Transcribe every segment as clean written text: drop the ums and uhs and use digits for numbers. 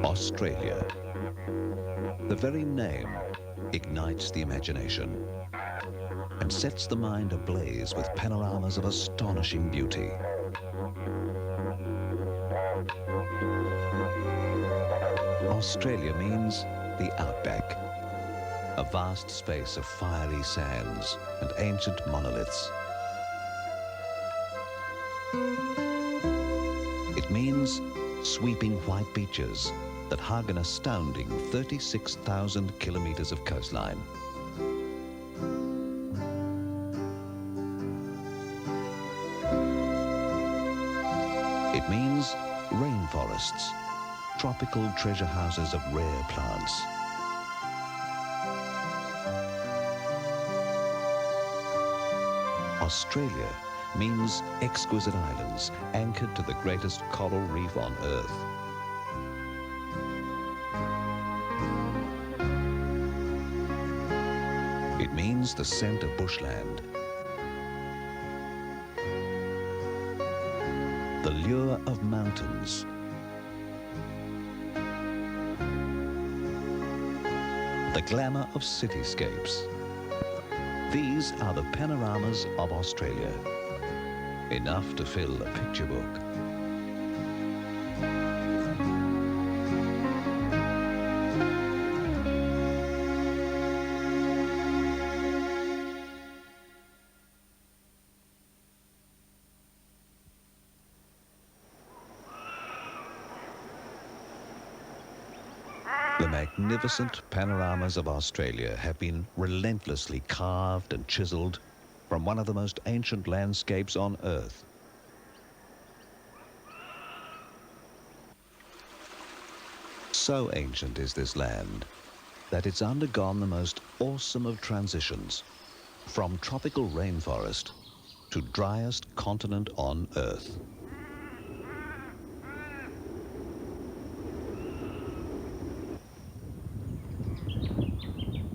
Australia. The very name ignites the imagination and sets the mind ablaze with panoramas of astonishing beauty. Australia means the outback, a vast space of fiery sands and ancient monoliths. It means sweeping white beaches that hug an astounding 36,000 kilometers of coastline. It means rainforests, tropical treasure houses of rare plants. Australia means exquisite islands anchored to the greatest coral reef on Earth. It means the scent of bushland, the lure of mountains, the glamour of cityscapes. These are the panoramas of Australia, enough to fill a picture book. The magnificent panoramas of Australia have been relentlessly carved and chiseled from one of the most ancient landscapes on Earth. So ancient is this land that it's undergone the most awesome of transitions, from tropical rainforest to driest continent on Earth.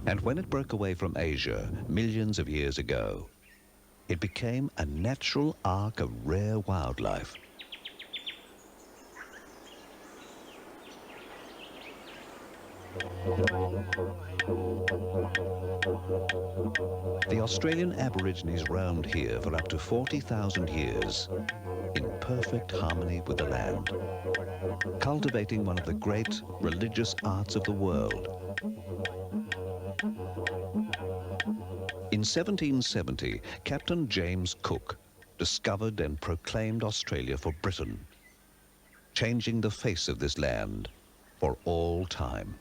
And when it broke away from Asia millions of years ago, it became a natural ark of rare wildlife. The Australian Aborigines roamed here for up to 40,000 years in perfect harmony with the land, cultivating one of the great religious arts of the world. In 1770, Captain James Cook discovered and proclaimed Australia for Britain, changing the face of this land for all time.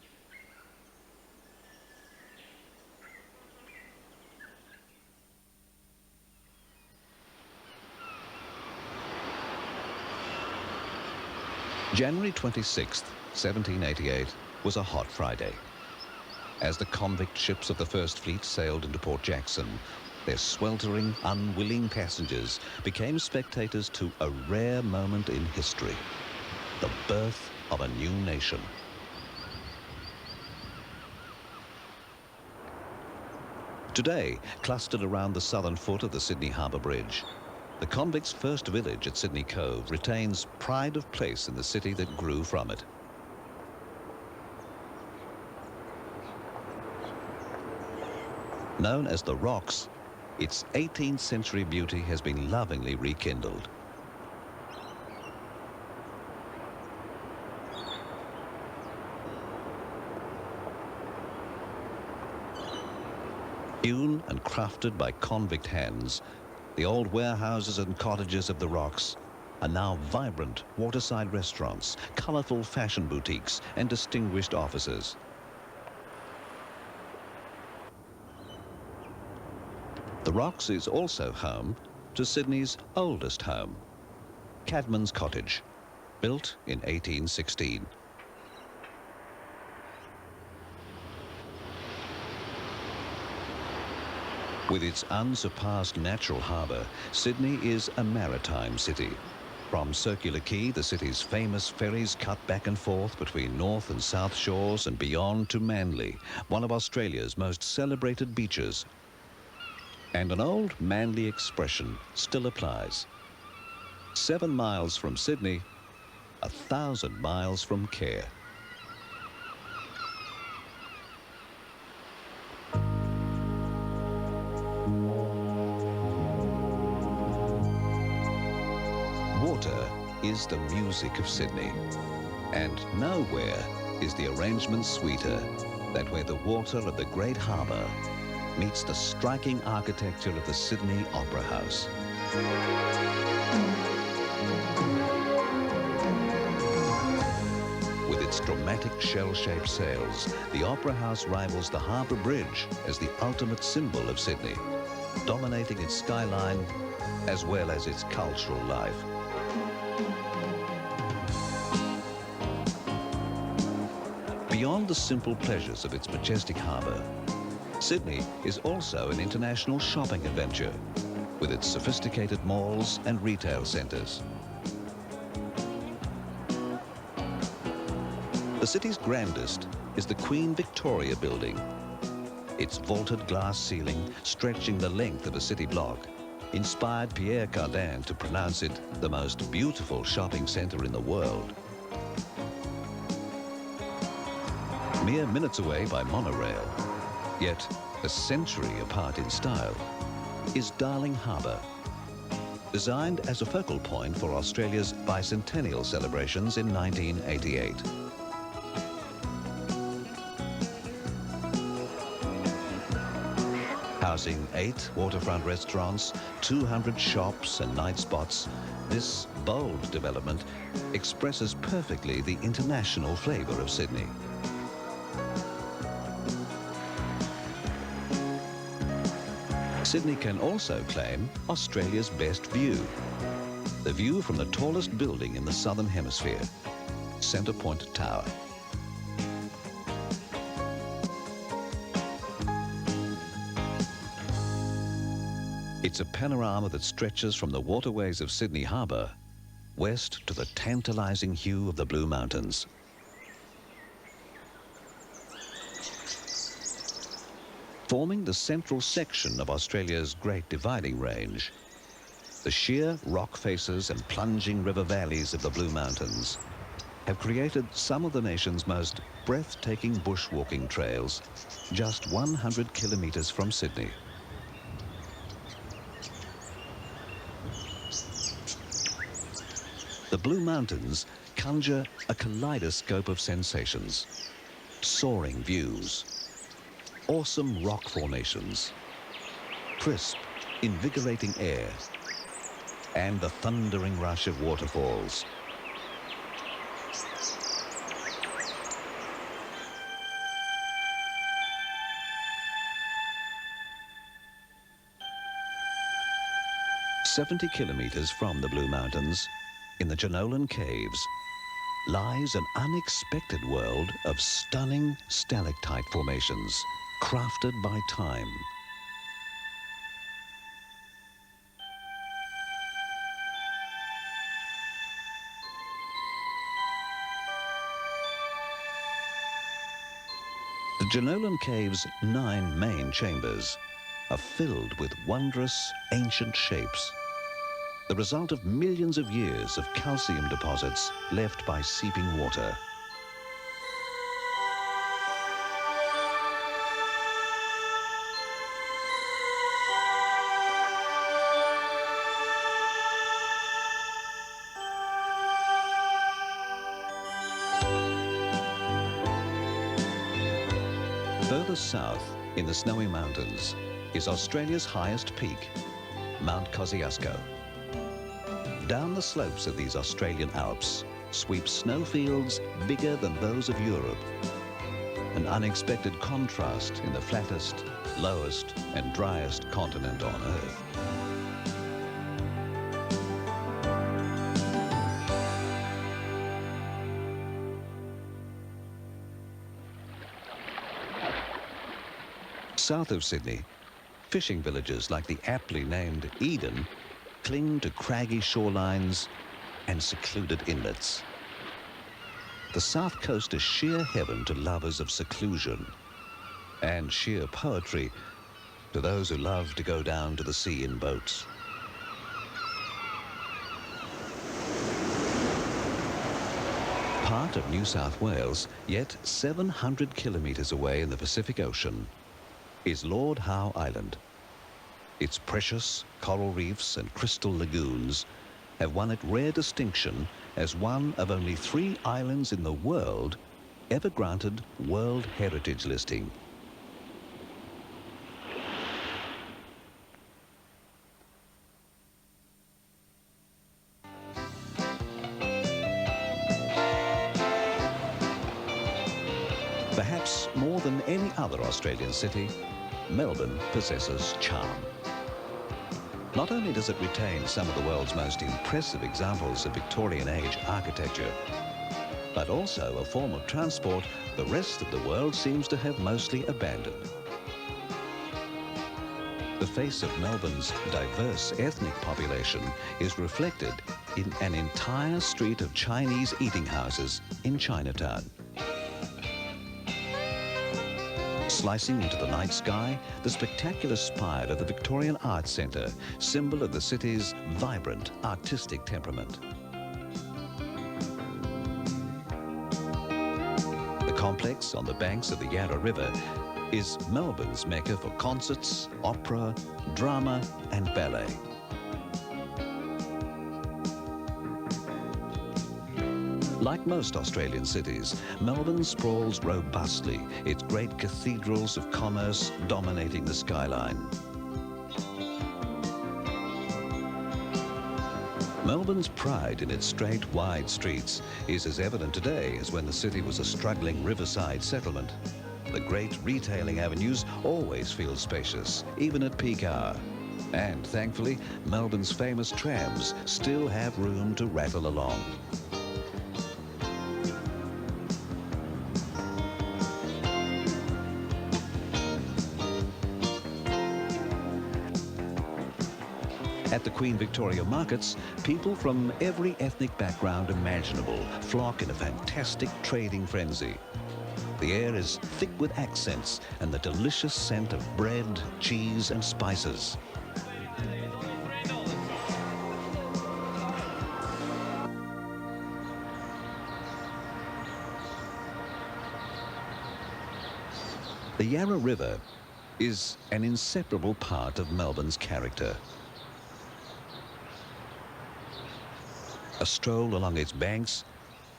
January 26, 1788, was a hot Friday. As the convict ships of the First Fleet sailed into Port Jackson, their sweltering, unwilling passengers became spectators to a rare moment in history, the birth of a new nation. Today, clustered around the southern foot of the Sydney Harbour Bridge, the convicts' first village at Sydney Cove retains pride of place in the city that grew from it. Known as the Rocks, its 18th century beauty has been lovingly rekindled. Hewn and crafted by convict hands, the old warehouses and cottages of the Rocks are now vibrant waterside restaurants, colourful fashion boutiques, and distinguished offices. The Rocks is also home to Sydney's oldest home, Cadman's Cottage, built in 1816. With its unsurpassed natural harbour, Sydney is a maritime city. From Circular Quay, the city's famous ferries cut back and forth between North and South Shores and beyond to Manly, one of Australia's most celebrated beaches. And an old Manly expression still applies. 7 miles from Sydney, 1,000 miles from Caire. Water is the music of Sydney, and nowhere is the arrangement sweeter than where the water of the Great Harbour meets the striking architecture of the Sydney Opera House. With its dramatic shell-shaped sails, the Opera House rivals the Harbour Bridge as the ultimate symbol of Sydney, dominating its skyline as well as its cultural life. Beyond the simple pleasures of its majestic harbour, Sydney is also an international shopping adventure with its sophisticated malls and retail centres. The city's grandest is the Queen Victoria building. Its vaulted glass ceiling, stretching the length of a city block, inspired Pierre Cardin to pronounce it the most beautiful shopping centre in the world. Mere minutes away by monorail, yet a century apart in style, is Darling Harbour. Designed as a focal point for Australia's bicentennial celebrations in 1988. Housing 8 waterfront restaurants, 200 shops and night spots, this bold development expresses perfectly the international flavour of Sydney. Sydney can also claim Australia's best view. The view from the tallest building in the Southern Hemisphere, Centre Point Tower. It's a panorama that stretches from the waterways of Sydney Harbour west to the tantalising hue of the Blue Mountains. Forming the central section of Australia's Great Dividing Range, the sheer rock faces and plunging river valleys of the Blue Mountains have created some of the nation's most breathtaking bushwalking trails just 100 kilometres from Sydney. The Blue Mountains conjure a kaleidoscope of sensations, soaring views, awesome rock formations, crisp, invigorating air, and the thundering rush of waterfalls. "70 kilometres from the Blue Mountains, in the Jenolan Caves, lies an unexpected world of stunning stalactite formations, crafted by time. The Jenolan Caves' 9 main chambers are filled with wondrous ancient shapes, the result of millions of years of calcium deposits left by seeping water. Further south, in the Snowy Mountains, is Australia's highest peak, Mount Kosciuszko. Down the slopes of these Australian Alps sweep snowfields bigger than those of Europe, an unexpected contrast in the flattest, lowest and driest continent on Earth. South of Sydney, fishing villages like the aptly named Eden cling to craggy shorelines and secluded inlets. The south coast is sheer heaven to lovers of seclusion and sheer poetry to those who love to go down to the sea in boats. part of New South Wales, yet 700 kilometres away in the Pacific Ocean, is Lord Howe Island. Its precious coral reefs and crystal lagoons have won it rare distinction as one of only 3 islands in the world ever granted World Heritage listing. Perhaps more than any other Australian city, Melbourne possesses charm. Not only does it retain some of the world's most impressive examples of Victorian age architecture, but also a form of transport the rest of the world seems to have mostly abandoned. The face of Melbourne's diverse ethnic population is reflected in an entire street of Chinese eating houses in Chinatown. Slicing into the night sky, the spectacular spire of the Victorian Arts Centre, symbol of the city's vibrant artistic temperament. The complex on the banks of the Yarra River is Melbourne's mecca for concerts, opera, drama and ballet. Like most Australian cities, Melbourne sprawls robustly, its great cathedrals of commerce dominating the skyline. Melbourne's pride in its straight, wide streets is as evident today as when the city was a struggling riverside settlement. The great retailing avenues always feel spacious, even at peak hour. And thankfully, Melbourne's famous trams still have room to rattle along. At the Queen Victoria markets, people from every ethnic background imaginable flock in a fantastic trading frenzy. The air is thick with accents and the delicious scent of bread, cheese and spices. The Yarra River is an inseparable part of Melbourne's character. A stroll along its banks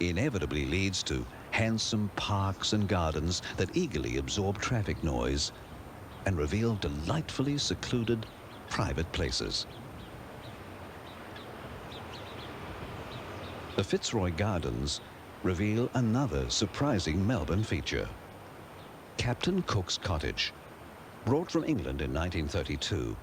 inevitably leads to handsome parks and gardens that eagerly absorb traffic noise and reveal delightfully secluded private places. The Fitzroy Gardens reveal another surprising Melbourne feature. Captain Cook's Cottage. Brought from England in 1932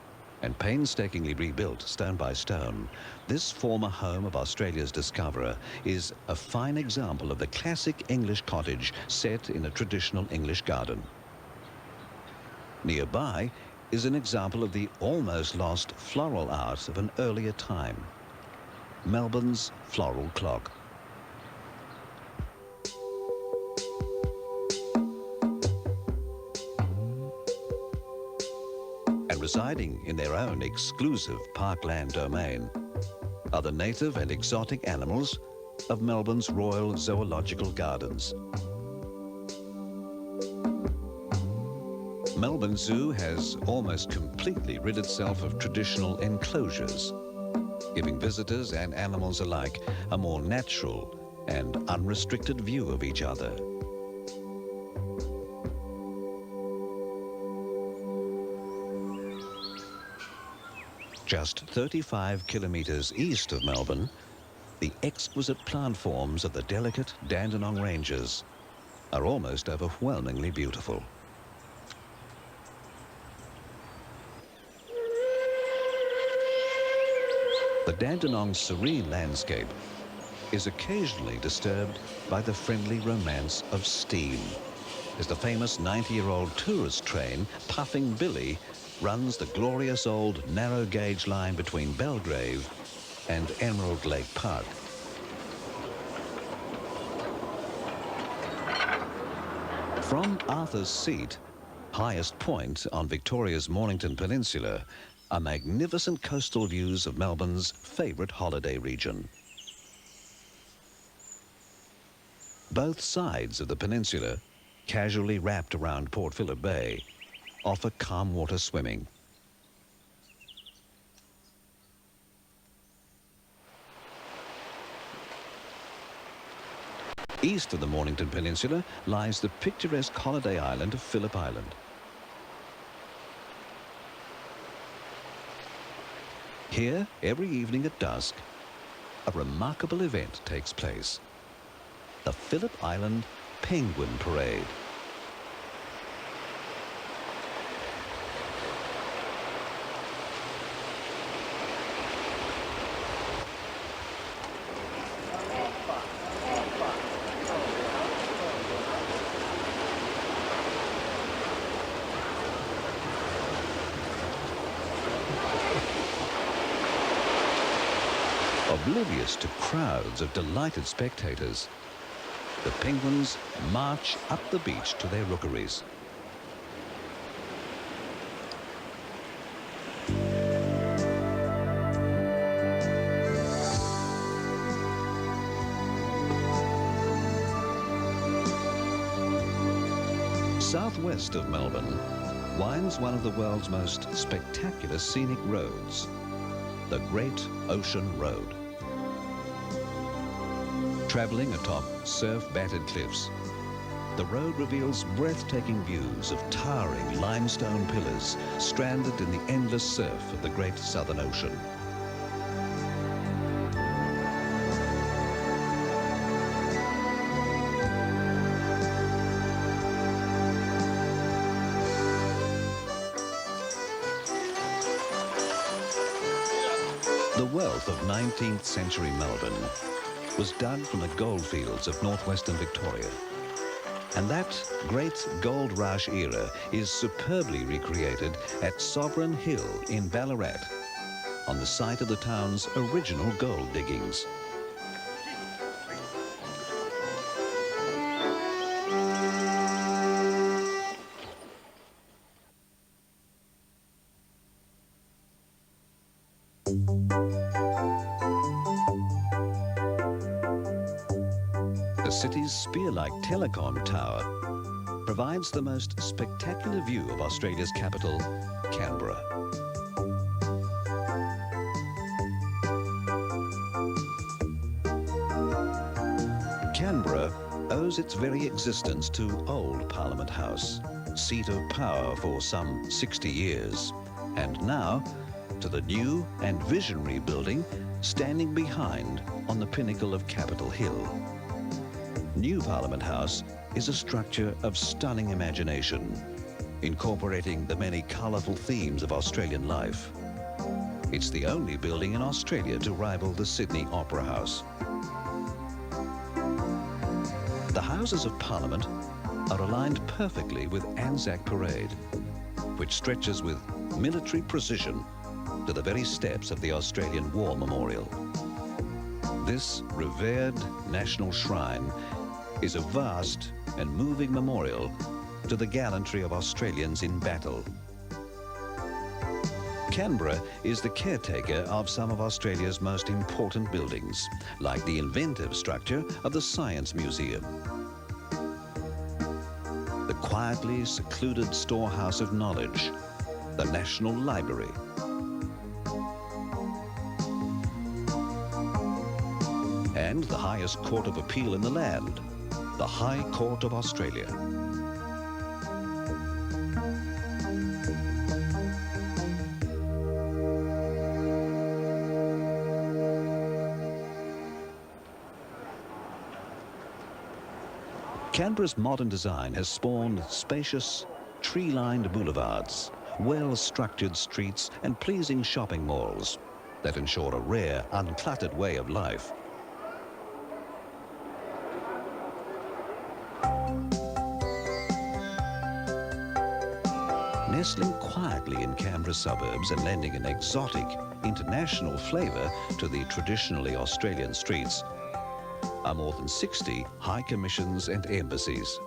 and painstakingly rebuilt stone by stone, this former home of Australia's discoverer is a fine example of the classic English cottage set in a traditional English garden. Nearby is an example of the almost lost floral art of an earlier time, Melbourne's floral clock. And residing in their own exclusive parkland domain are the native and exotic animals of Melbourne's Royal Zoological Gardens. Melbourne Zoo has almost completely rid itself of traditional enclosures, giving visitors and animals alike a more natural and unrestricted view of each other. Just 35 kilometres east of Melbourne, the exquisite plant forms of the delicate Dandenong Ranges are almost overwhelmingly beautiful. The Dandenong's serene landscape is occasionally disturbed by the friendly romance of steam, as the famous 90-year-old tourist train, Puffing Billy, runs the glorious old narrow gauge line between Belgrave and Emerald Lake Park. From Arthur's Seat, highest point on Victoria's Mornington Peninsula, are magnificent coastal views of Melbourne's favourite holiday region. Both sides of the peninsula, casually wrapped around Port Phillip Bay, offer calm water swimming. East of the Mornington Peninsula lies the picturesque holiday island of Phillip Island. Here, every evening at dusk, a remarkable event takes place. The Phillip Island Penguin Parade. Oblivious to crowds of delighted spectators, the penguins march up the beach to their rookeries. Southwest of Melbourne winds one of the world's most spectacular scenic roads, the Great Ocean Road. Travelling atop surf-battered cliffs, the road reveals breathtaking views of towering limestone pillars stranded in the endless surf of the Great Southern Ocean. The wealth of 19th century Melbourne was dug from the goldfields of northwestern Victoria. And that great gold rush era is superbly recreated at Sovereign Hill in Ballarat, on the site of the town's original gold diggings. The city's spear-like telecom tower provides the most spectacular view of Australia's capital, Canberra. Canberra owes its very existence to Old Parliament House, seat of power for some 60 years, and now to the new and visionary building standing behind on the pinnacle of Capitol Hill. New Parliament House is a structure of stunning imagination, incorporating the many colourful themes of Australian life. It's the only building in Australia to rival the Sydney Opera House. The Houses of Parliament are aligned perfectly with Anzac Parade, which stretches with military precision to the very steps of the Australian War Memorial. This revered national shrine is a vast and moving memorial to the gallantry of Australians in battle. Canberra is the caretaker of some of Australia's most important buildings, like the inventive structure of the Science Museum, the quietly secluded storehouse of knowledge, the National Library, and the highest court of appeal in the land, the High Court of Australia. Canberra's modern design has spawned spacious, tree-lined boulevards, well-structured streets and pleasing shopping malls that ensure a rare, uncluttered way of life. Nestling quietly in Canberra suburbs and lending an exotic, international flavour to the traditionally Australian streets are more than 60 high commissions and embassies.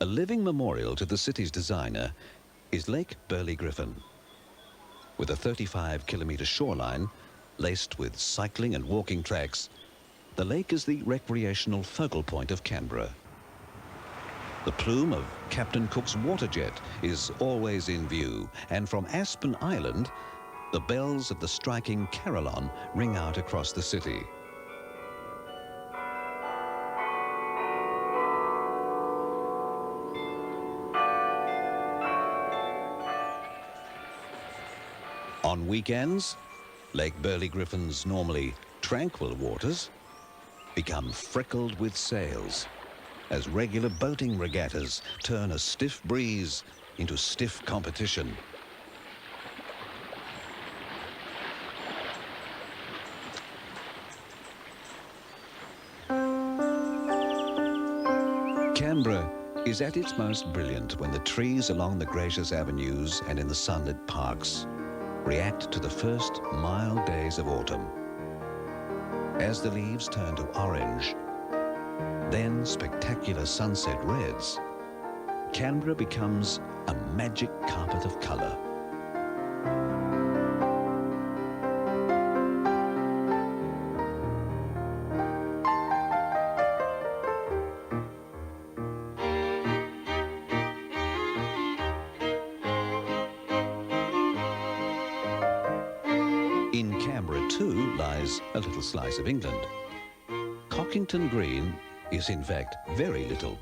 A living memorial to the city's designer is Lake Burley-Griffin. With a 35-kilometre shoreline, laced with cycling and walking tracks, the lake is the recreational focal point of Canberra. The plume of Captain Cook's water jet is always in view, and from Aspen Island, the bells of the striking carillon ring out across the city. On weekends, Lake Burley-Griffin's normally tranquil waters become freckled with sails as regular boating regattas turn a stiff breeze into stiff competition. Canberra is at its most brilliant when the trees along the gracious avenues and in the sunlit parks react to the first mild days of autumn. As the leaves turn to orange, then spectacular sunset reds, Canberra becomes a magic carpet of colour. In Canberra too lies a little slice of England. Cockington Green is in fact very little,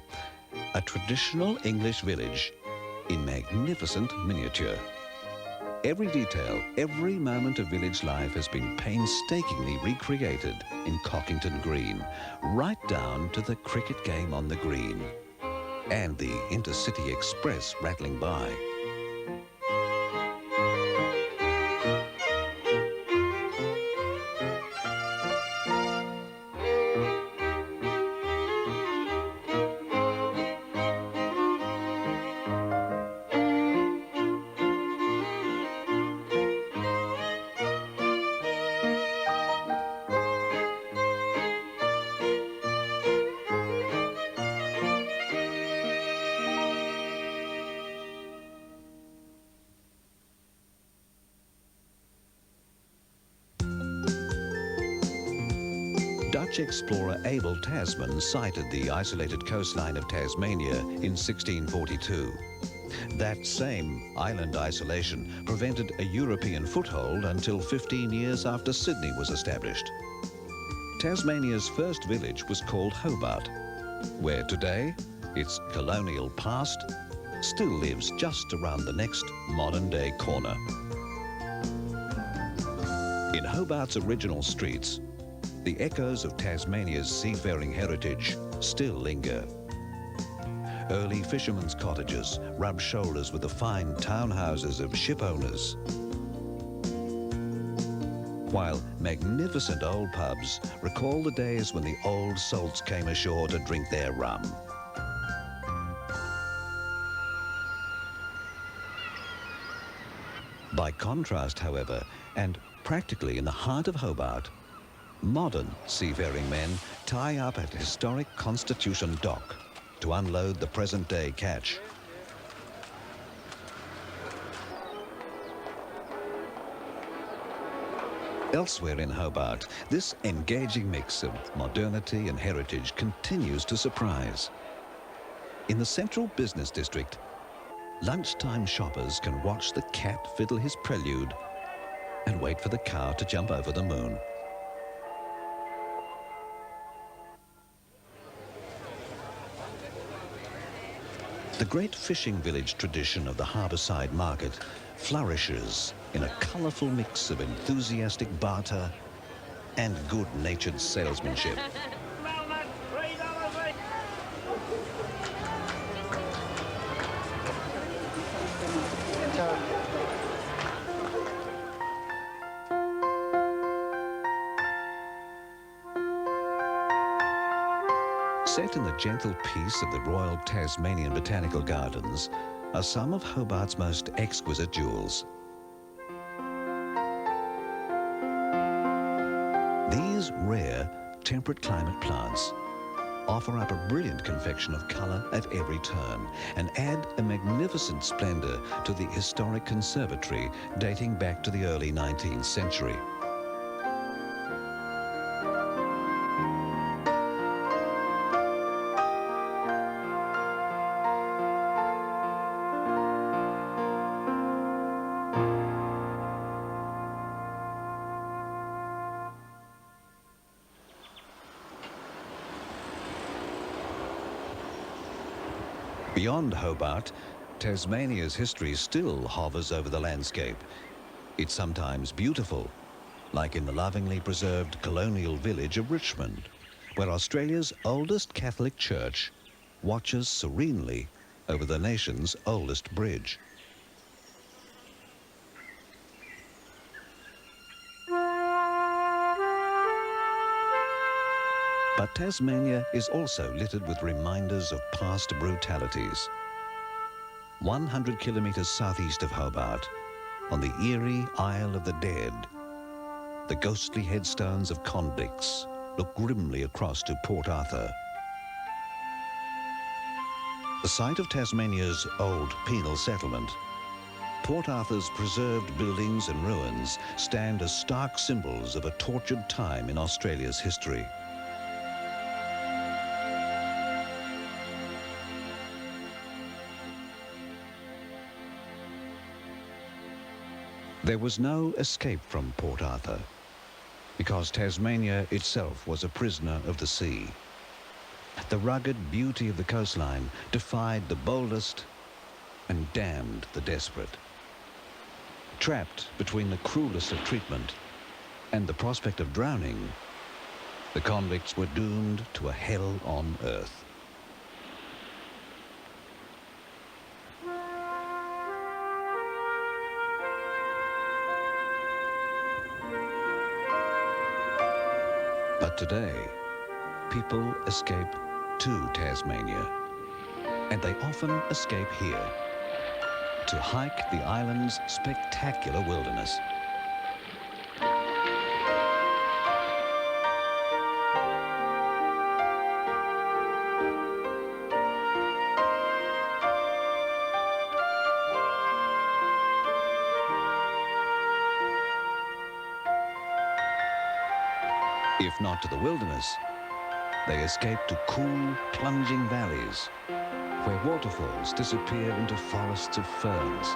a traditional English village in magnificent miniature. Every detail, every moment of village life has been painstakingly recreated in Cockington Green, right down to the cricket game on the green and the intercity express rattling by. Dutch explorer Abel Tasman sighted the isolated coastline of Tasmania in 1642. That same island isolation prevented a European foothold until 15 years after Sydney was established. Tasmania's first village was called Hobart, where today its colonial past still lives just around the next modern-day corner. In Hobart's original streets, the echoes of Tasmania's seafaring heritage still linger. Early fishermen's cottages rub shoulders with the fine townhouses of ship owners, while magnificent old pubs recall the days when the old salts came ashore to drink their rum. By contrast, however, and practically in the heart of Hobart, modern seafaring men tie up at historic Constitution Dock to unload the present-day catch. Elsewhere in Hobart, this engaging mix of modernity and heritage continues to surprise. In the central business district, lunchtime shoppers can watch the cat fiddle his prelude and wait for the cow to jump over the moon. The great fishing village tradition of the harbourside market flourishes in a colourful mix of enthusiastic barter and good-natured salesmanship. Set in the gentle peace of the Royal Tasmanian Botanical Gardens are some of Hobart's most exquisite jewels. These rare temperate climate plants offer up a brilliant confection of colour at every turn and add a magnificent splendour to the historic conservatory dating back to the early 19th century. Beyond Hobart, Tasmania's history still hovers over the landscape. It's sometimes beautiful, like in the lovingly preserved colonial village of Richmond, where Australia's oldest Catholic church watches serenely over the nation's oldest bridge. But Tasmania is also littered with reminders of past brutalities. 100 kilometres southeast of Hobart, on the eerie Isle of the Dead, the ghostly headstones of convicts look grimly across to Port Arthur. The site of Tasmania's old penal settlement, Port Arthur's preserved buildings and ruins stand as stark symbols of a tortured time in Australia's history. There was no escape from Port Arthur, because Tasmania itself was a prisoner of the sea. The rugged beauty of the coastline defied the boldest and damned the desperate. Trapped between the cruelest of treatment and the prospect of drowning, the convicts were doomed to a hell on earth. But today, people escape to Tasmania, and they often escape here to hike the island's spectacular wilderness. If not to the wilderness, they escape to cool, plunging valleys where waterfalls disappear into forests of ferns.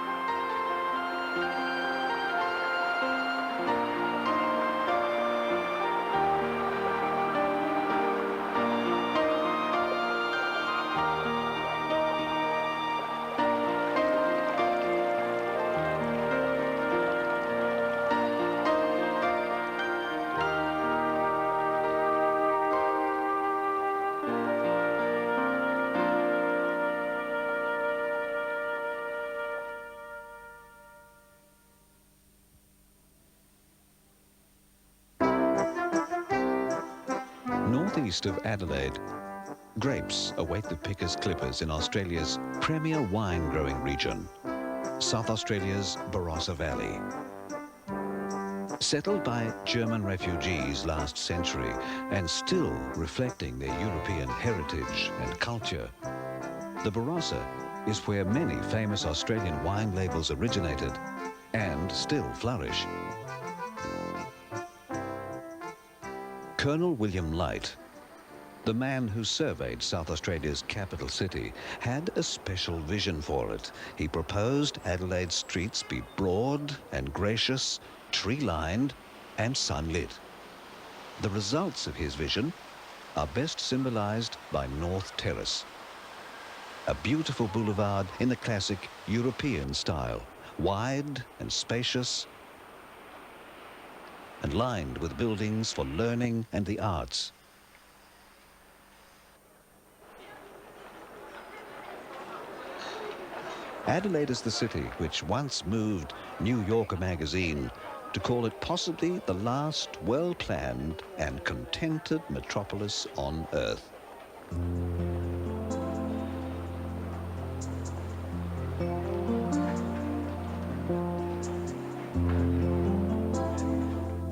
Northeast of Adelaide, grapes await the pickers clippers in Australia's premier wine-growing region, South Australia's Barossa Valley. Settled by German refugees last century and still reflecting their European heritage and culture, the Barossa is where many famous Australian wine labels originated and still flourish. Colonel William Light, the man who surveyed South Australia's capital city, had a special vision for it. He proposed Adelaide's streets be broad and gracious, tree-lined and sunlit. The results of his vision are best symbolised by North Terrace, a beautiful boulevard in the classic European style, wide and spacious, and lined with buildings for learning and the arts. Adelaide is the city which once moved New Yorker magazine to call it possibly the last well-planned and contented metropolis on Earth.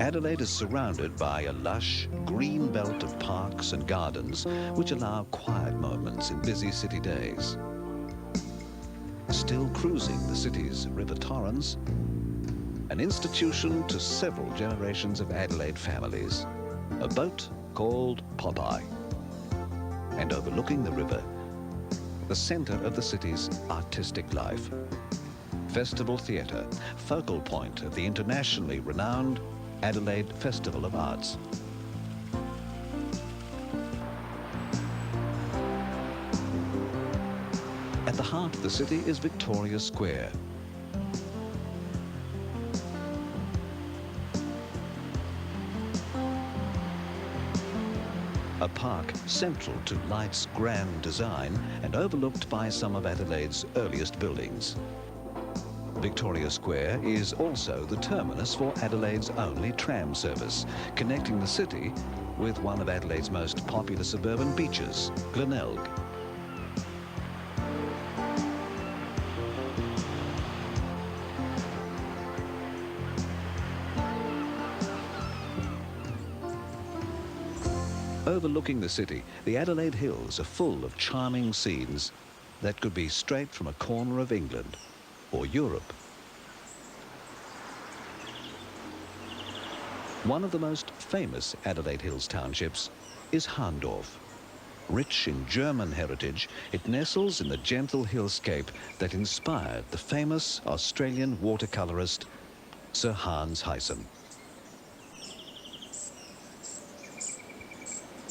Adelaide is surrounded by a lush, green belt of parks and gardens which allow quiet moments in busy city days. Still cruising the city's river torrents, an institution to several generations of Adelaide families, a boat called Popeye. And overlooking the river, the centre of the city's artistic life. Festival Theatre, focal point of the internationally renowned Adelaide Festival of Arts. At the heart of the city is Victoria Square. A park central to Light's grand design and overlooked by some of Adelaide's earliest buildings. Victoria Square is also the terminus for Adelaide's only tram service, connecting the city with one of Adelaide's most popular suburban beaches, Glenelg. Overlooking the city, the Adelaide Hills are full of charming scenes that could be straight from a corner of England or Europe. One of the most famous Adelaide Hills townships is Harndorf. Rich in German heritage, it nestles in the gentle hillscape that inspired the famous Australian watercolourist Sir Hans Hyson.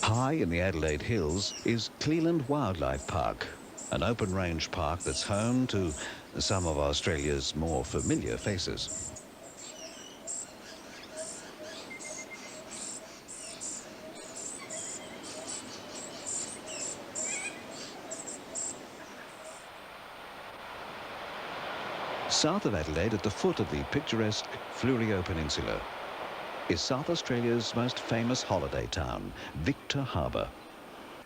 High in the Adelaide Hills is Cleland Wildlife Park, an open-range park that's home to some of Australia's more familiar faces. South of Adelaide, at the foot of the picturesque Fleurieu Peninsula, is South Australia's most famous holiday town, Victor Harbour,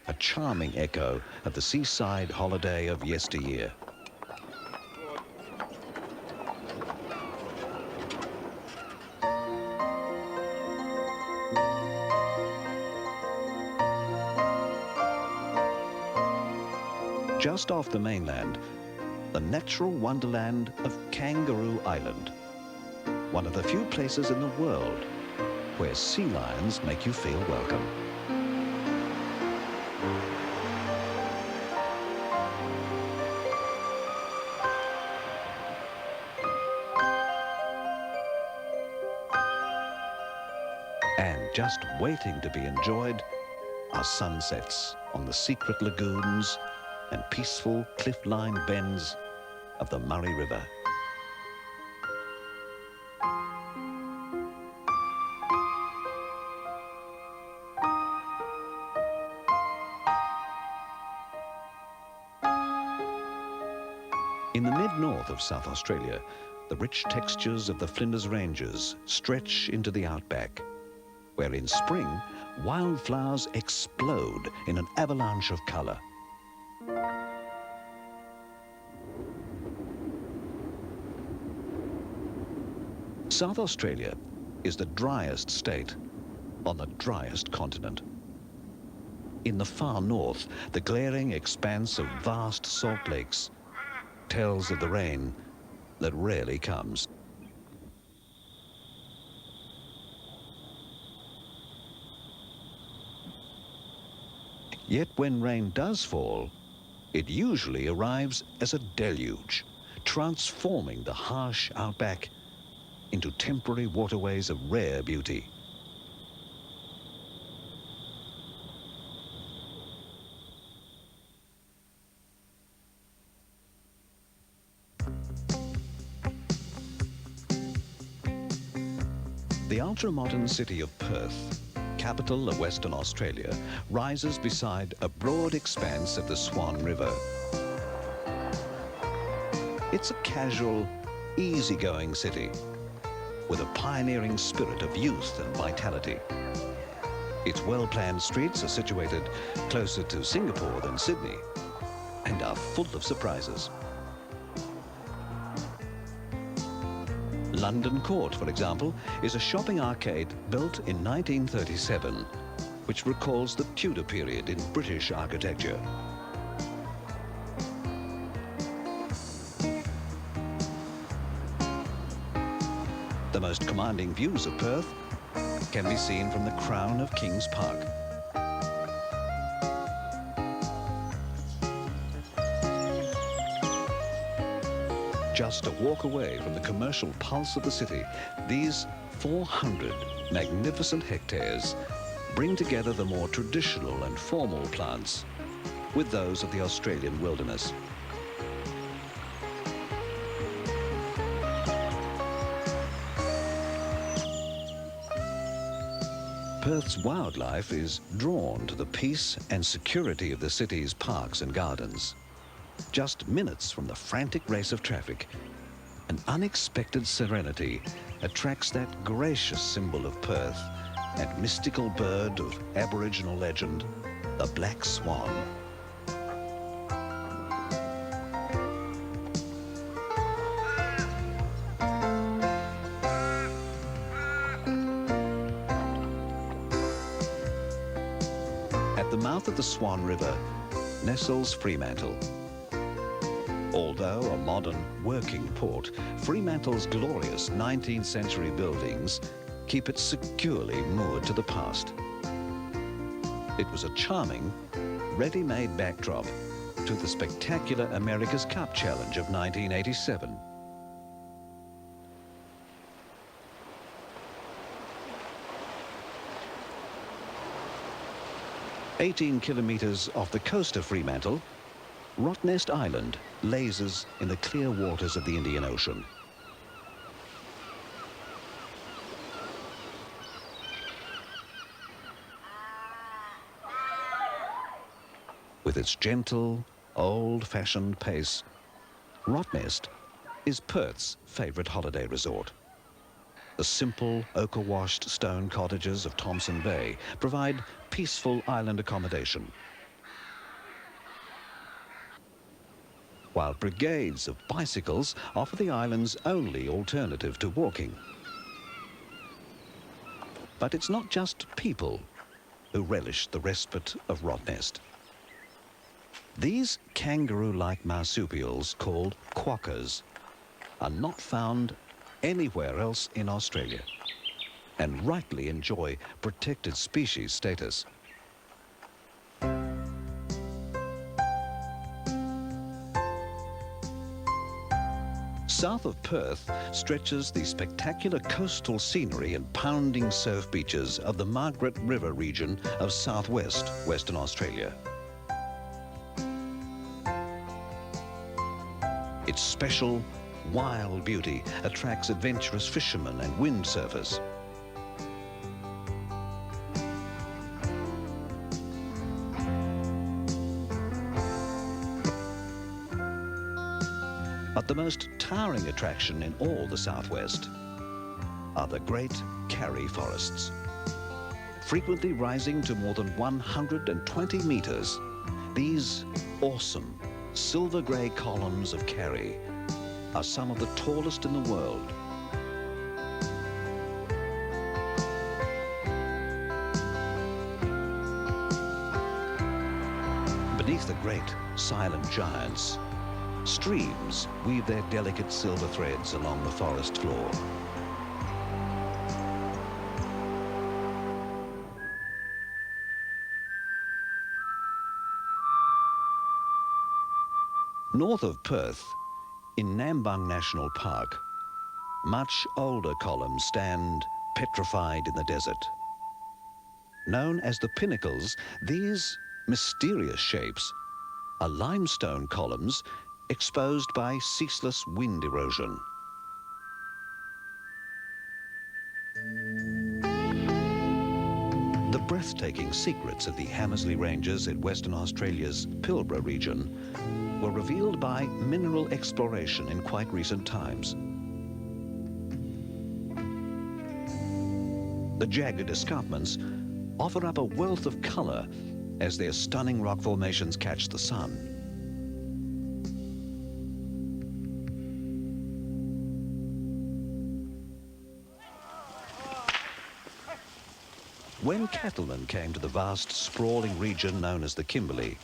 a charming echo of the seaside holiday of yesteryear. Just off the mainland, the natural wonderland of Kangaroo Island, one of the few places in the world where sea lions make you feel welcome. And just waiting to be enjoyed are sunsets on the secret lagoons and peaceful cliff-lined bends of the Murray River. In the mid-north of South Australia, the rich textures of the Flinders Ranges stretch into the outback, where in spring, wildflowers explode in an avalanche of colour. South Australia is the driest state on the driest continent. In the far north, the glaring expanse of vast salt lakes tells of the rain that rarely comes. Yet when rain does fall, it usually arrives as a deluge, transforming the harsh outback into temporary waterways of rare beauty. The ultra-modern city of Perth, capital of Western Australia, rises beside a broad expanse of the Swan River. It's a casual, easygoing city with a pioneering spirit of youth and vitality. Its well-planned streets are situated closer to Singapore than Sydney and are full of surprises. London Court, for example, is a shopping arcade built in 1937, which recalls the Tudor period in British architecture. The most commanding views of Perth can be seen from the crown of Kings Park. Just a walk away from the commercial pulse of the city, these 400 magnificent hectares bring together the more traditional and formal plants with those of the Australian wilderness. Perth's wildlife is drawn to the peace and security of the city's parks and gardens. Just minutes from the frantic race of traffic, an unexpected serenity attracts that gracious symbol of Perth and mystical bird of Aboriginal legend, the black swan. At the mouth of the Swan River nestles Fremantle. Although a modern working port, Fremantle's glorious 19th century buildings keep it securely moored to the past. It was a charming, ready-made backdrop to the spectacular America's Cup Challenge of 1987. "18 kilometres off the coast of Fremantle, Rottnest Island lazes in the clear waters of the Indian Ocean. With its gentle, old-fashioned pace, Rottnest is Perth's favourite holiday resort. The simple, ochre-washed stone cottages of Thomson Bay provide peaceful island accommodation, while brigades of bicycles offer the island's only alternative to walking. But it's not just people who relish the respite of Rottnest. These kangaroo-like marsupials, called quokkas, are not found anywhere else in Australia and rightly enjoy protected species status. South of Perth stretches the spectacular coastal scenery and pounding surf beaches of the Margaret River region of southwest Western Australia. Its special, wild beauty attracts adventurous fishermen and windsurfers. But the most towering attraction in all the southwest are the great karri forests. Frequently rising to more than 120 metres, these awesome silver-grey columns of karri are some of the tallest in the world. Beneath the great silent giants, streams weave their delicate silver threads along the forest floor. North of Perth, in Nambung National Park, much older columns stand petrified in the desert. Known as the pinnacles, these mysterious shapes are limestone columns exposed by ceaseless wind erosion. The breathtaking secrets of the Hamersley Ranges in Western Australia's Pilbara region were revealed by mineral exploration in quite recent times. The jagged escarpments offer up a wealth of colour as their stunning rock formations catch the sun. When cattlemen came to the vast, sprawling region known as the Kimberley,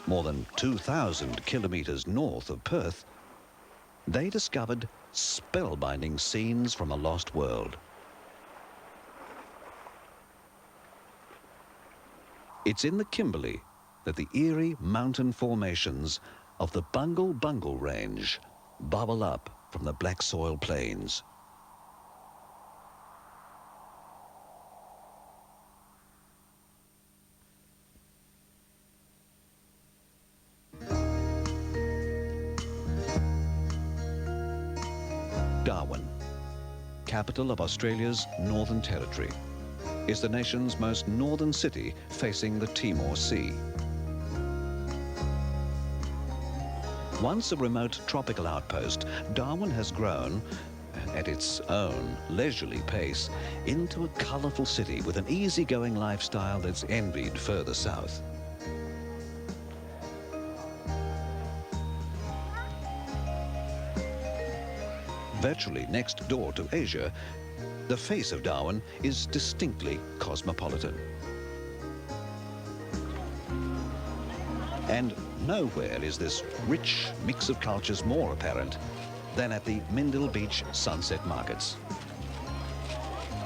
more than 2,000 kilometres north of Perth, they discovered spellbinding scenes from a lost world. It's in the Kimberley that the eerie mountain formations of the Bungle Bungle Range bubble up from the black soil plains. Darwin, capital of Australia's Northern Territory, is the nation's most northern city facing the Timor Sea. Once a remote tropical outpost, Darwin has grown, at its own leisurely pace, into a colourful city with an easygoing lifestyle that's envied further south. Virtually next door to Asia, the face of Darwin is distinctly cosmopolitan. And nowhere is this rich mix of cultures more apparent than at the Mindil Beach sunset markets.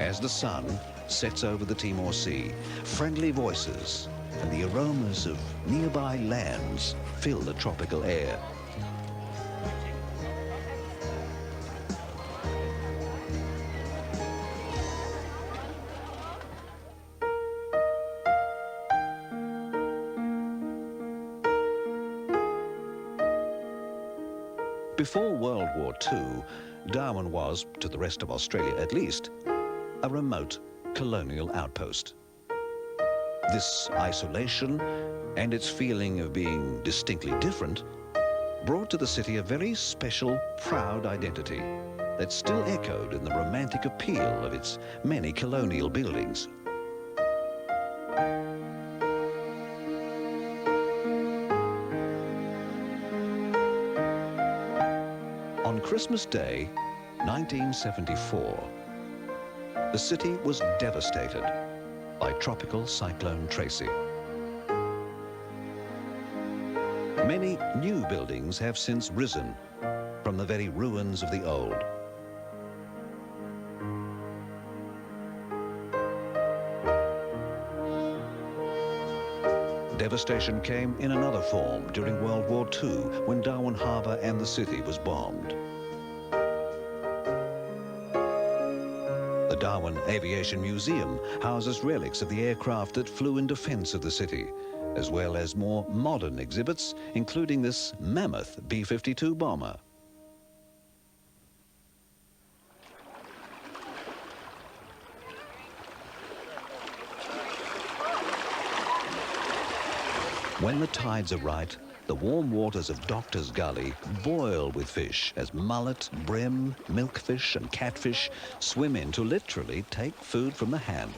As the sun sets over the Timor Sea, friendly voices and the aromas of nearby lands fill the tropical air. Before World War II, Darwin was, to the rest of Australia at least, a remote colonial outpost. This isolation and its feeling of being distinctly different brought to the city a very special, proud identity that still echoed in the romantic appeal of its many colonial buildings. On Christmas Day, 1974, the city was devastated by Tropical Cyclone Tracy. Many new buildings have since risen from the very ruins of the old. Devastation came in another form during World War II, when Darwin Harbour and the city was bombed. The Darwin Aviation Museum houses relics of the aircraft that flew in defence of the city, as well as more modern exhibits, including this mammoth B-52 bomber. When the tides are right, the warm waters of Doctor's Gully boil with fish as mullet, bream, milkfish and catfish swim in to literally take food from the hand.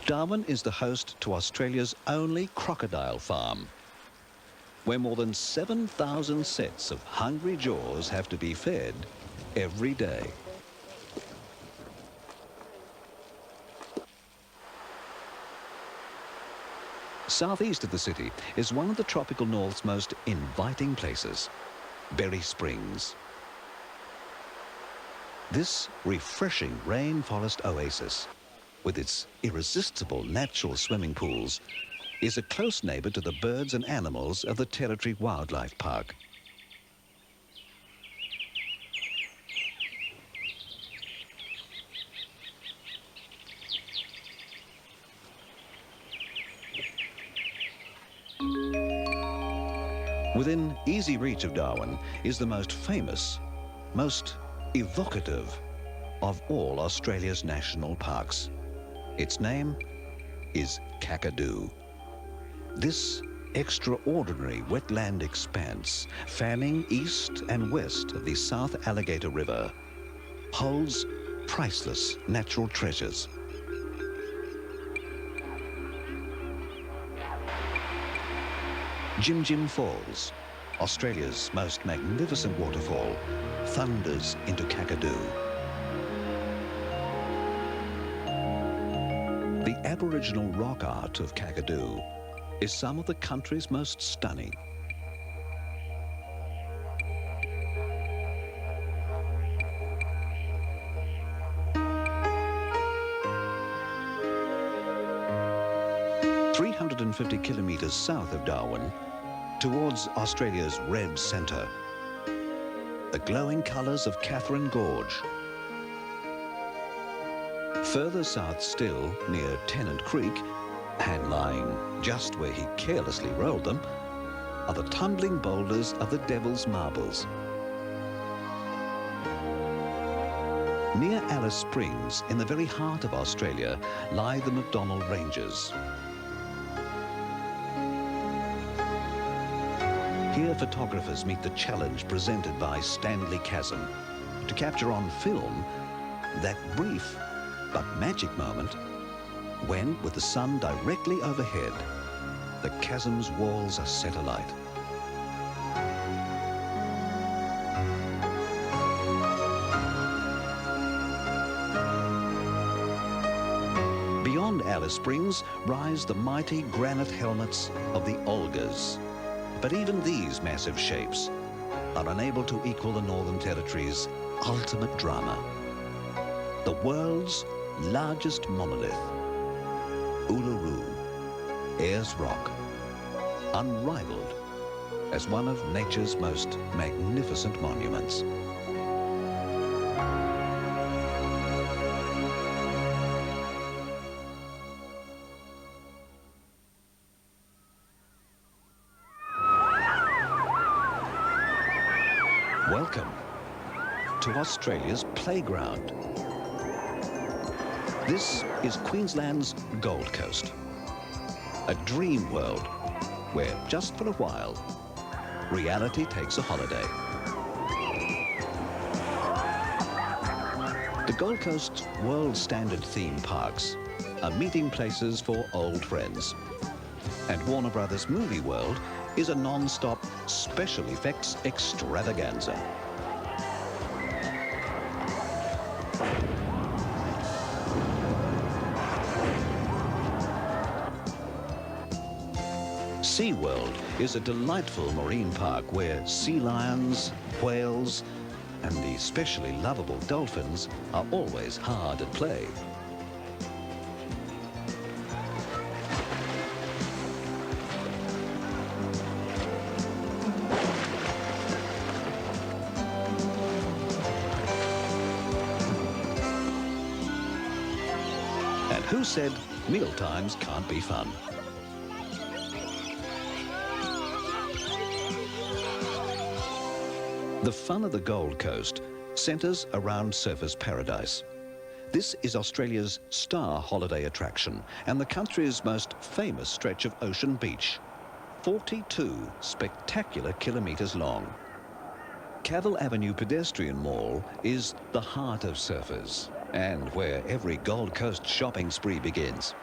Darwin is the host to Australia's only crocodile farm, where more than 7,000 sets of hungry jaws have to be fed every day. Southeast of the city is one of the tropical north's most inviting places, Berry Springs. This refreshing rainforest oasis, with its irresistible natural swimming pools, is a close neighbour to the birds and animals of the Territory Wildlife Park. Within easy reach of Darwin is the most famous, most evocative of all Australia's national parks. Its name is Kakadu. This extraordinary wetland expanse, fanning east and west of the South Alligator River, holds priceless natural treasures. Jim Jim Falls, Australia's most magnificent waterfall, thunders into Kakadu. The Aboriginal rock art of Kakadu is some of the country's most stunning. ...350 kilometres south of Darwin, towards Australia's red centre, the glowing colours of Catherine Gorge. Further south still, near Tennant Creek, and lying just where he carelessly rolled them, are the tumbling boulders of the Devil's Marbles. Near Alice Springs, in the very heart of Australia, lie the McDonnell Ranges. Here photographers meet the challenge presented by Stanley Chasm to capture on film that brief but magic moment when, with the sun directly overhead, the chasm's walls are set alight. Beyond Alice Springs rise the mighty granite helmets of the Olgas. But even these massive shapes are unable to equal the Northern Territory's ultimate drama. The world's largest monolith, Uluru, Ayers Rock, unrivaled as one of nature's most magnificent monuments. Welcome to Australia's playground. This is Queensland's Gold Coast, a dream world where, just for a while, reality takes a holiday. The Gold Coast's world standard theme parks are meeting places for old friends. And Warner Brothers Movie World is a non-stop special effects extravaganza. SeaWorld is a delightful marine park where sea lions, whales, and the especially lovable dolphins are always hard at play. And who said mealtimes can't be fun? The fun of the Gold Coast centres around Surfers Paradise. This is Australia's star holiday attraction and the country's most famous stretch of ocean beach, 42 spectacular kilometres long. Cavill Avenue Pedestrian Mall is the heart of surfers and where every Gold Coast shopping spree begins.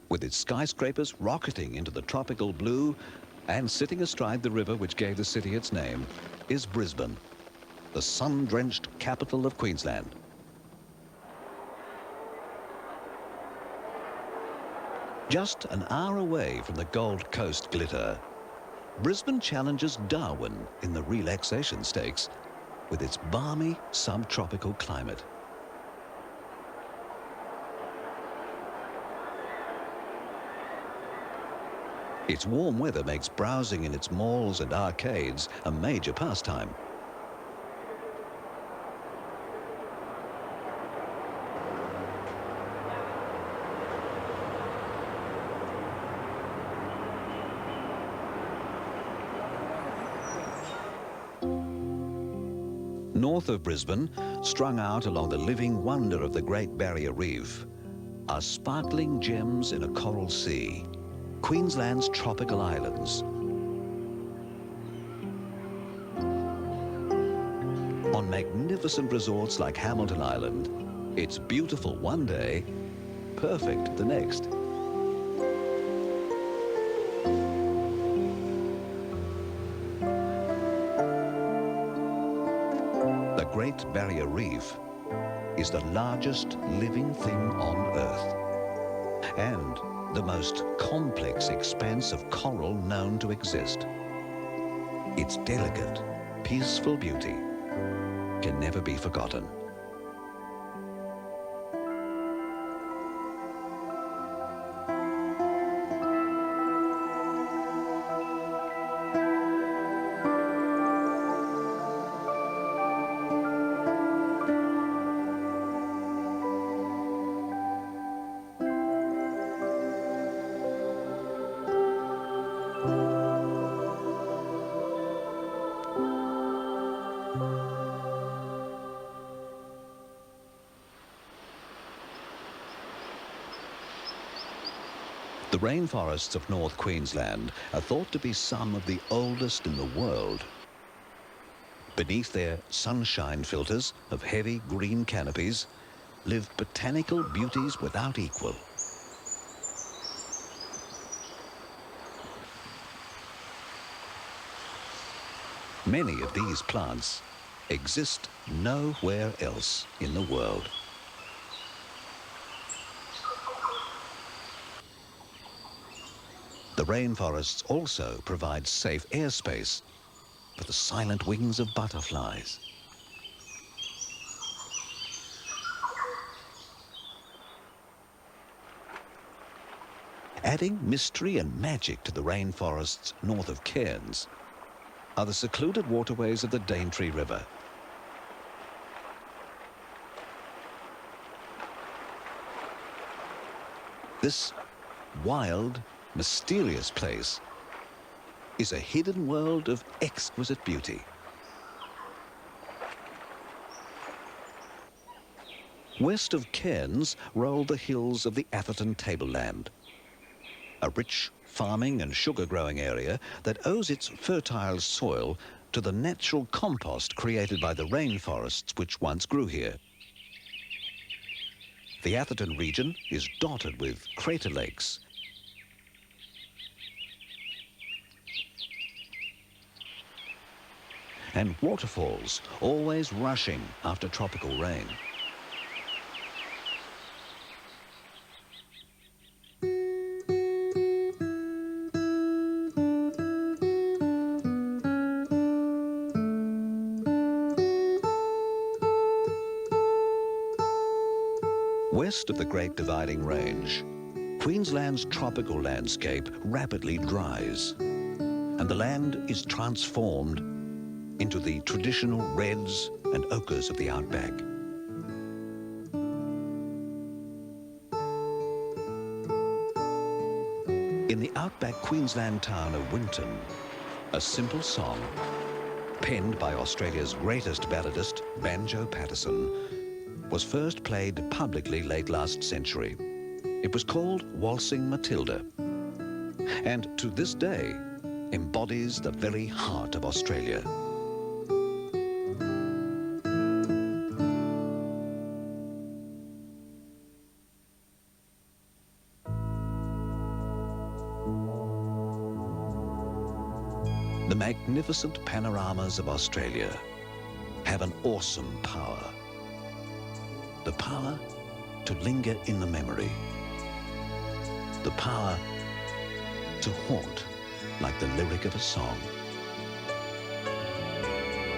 With its skyscrapers rocketing into the tropical blue and sitting astride the river which gave the city its name, is Brisbane, the sun-drenched capital of Queensland. Just an hour away from the Gold Coast glitter, Brisbane challenges Darwin in the relaxation stakes with its balmy subtropical climate. Its warm weather makes browsing in its malls and arcades a major pastime. North of Brisbane, strung out along the living wonder of the Great Barrier Reef, are sparkling gems in a coral sea, Queensland's tropical islands. On magnificent resorts like Hamilton Island, it's beautiful one day, perfect the next. Great Barrier Reef is the largest living thing on Earth and the most complex expanse of coral known to exist. Its delicate, peaceful beauty can never be forgotten. The rainforests of North Queensland are thought to be some of the oldest in the world. Beneath their sunshine filters of heavy green canopies live botanical beauties without equal. Many of these plants exist nowhere else in the world. The rainforests also provide safe airspace for the silent wings of butterflies. Adding mystery and magic to the rainforests north of Cairns are the secluded waterways of the Daintree River. This wild, mysterious place is a hidden world of exquisite beauty. West of Cairns roll the hills of the Atherton Tableland, a rich farming and sugar-growing area that owes its fertile soil to the natural compost created by the rainforests which once grew here. The Atherton region is dotted with crater lakes, and waterfalls always rushing after tropical rain. West of the Great Dividing Range, Queensland's tropical landscape rapidly dries, and the land is transformed into the traditional reds and ochres of the outback. In the outback Queensland town of Winton, a simple song, penned by Australia's greatest balladist, Banjo Patterson, was first played publicly late last century. It was called Waltzing Matilda, and to this day embodies the very heart of Australia. The magnificent panoramas of Australia have an awesome power. The power to linger in the memory. The power to haunt like the lyric of a song.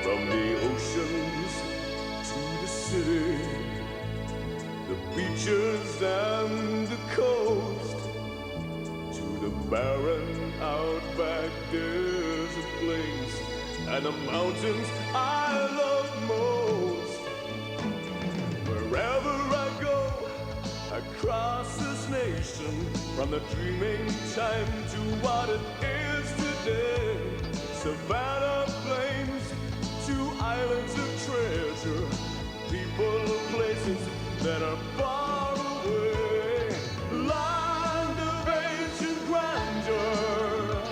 From the oceans to the city, the beaches and the coast, to the barren outback desert plains and the mountains I love most. Wherever I go, across this nation, from the dreaming time to what it is today, Savannah plains to islands of treasure, people, places that are far away, land of ancient grandeur,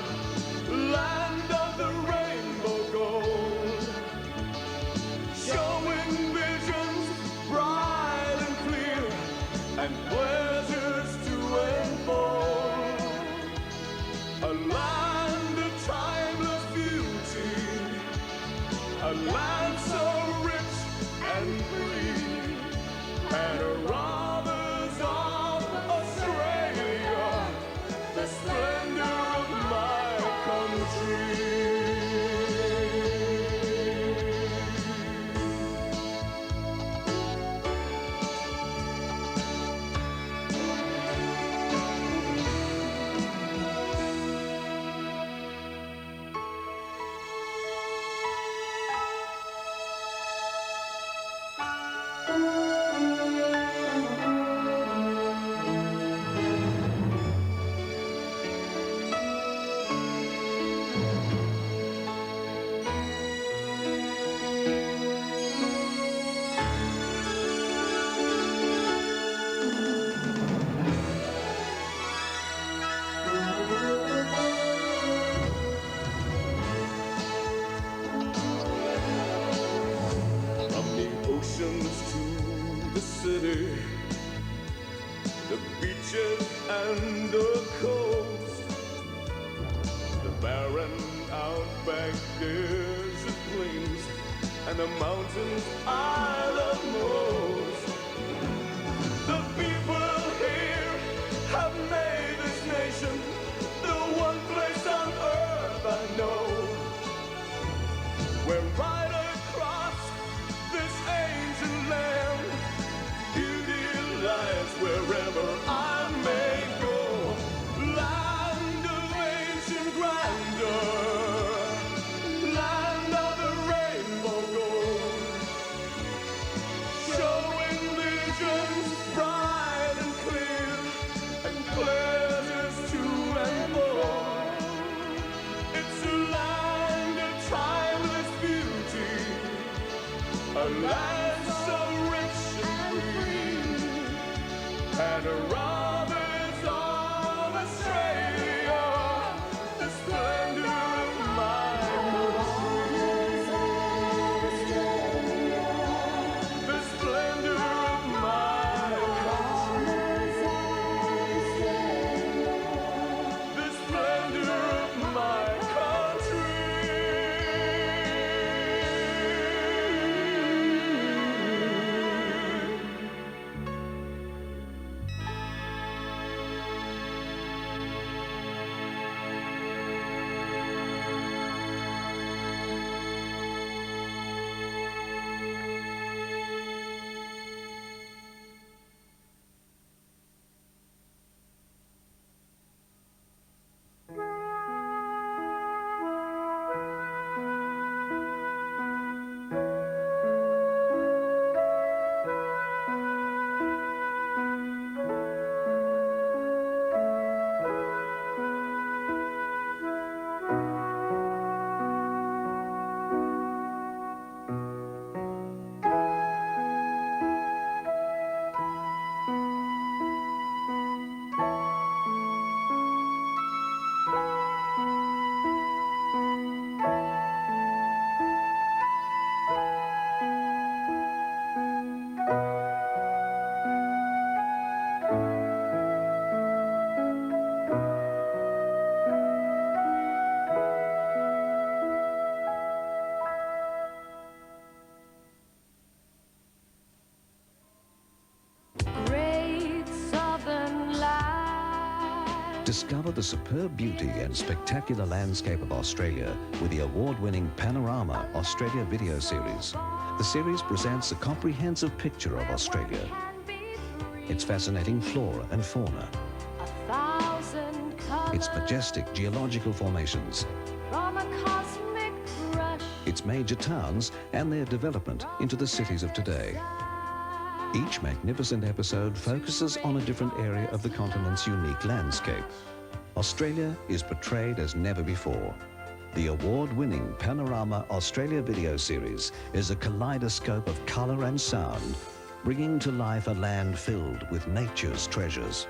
land of the rainbow gold, showing visions bright and clear and pleasures to unfold, a land of timeless beauty, a land so rich beauty, the beaches and the coast, the barren outback desert plains, and the mountains I love most. The people here have made this nation the one place on earth I know, where right across this ancient land, beauty lies wherever I may go. Land of ancient grandeur, land of the rainbow gold, showing visions bright and clear, and pleasures to and fro. It's a land of timeless beauty, a land so rich and free. Panoramas of Australia, the splendor of my country, the splendor of my country, the splendor of my country. Great Southern Light. Discover the superb beauty and spectacular landscape of Australia with the award-winning Panorama Australia video series. The series presents a comprehensive picture of Australia, its fascinating flora and fauna, its majestic geological formations, From a cosmic rush, its major towns and their development into the cities of today. Each magnificent episode focuses on a different area of the continent's unique landscape. Australia is portrayed as never before. The award-winning Panorama Australia video series is a kaleidoscope of colour and sound, bringing to life a land filled with nature's treasures.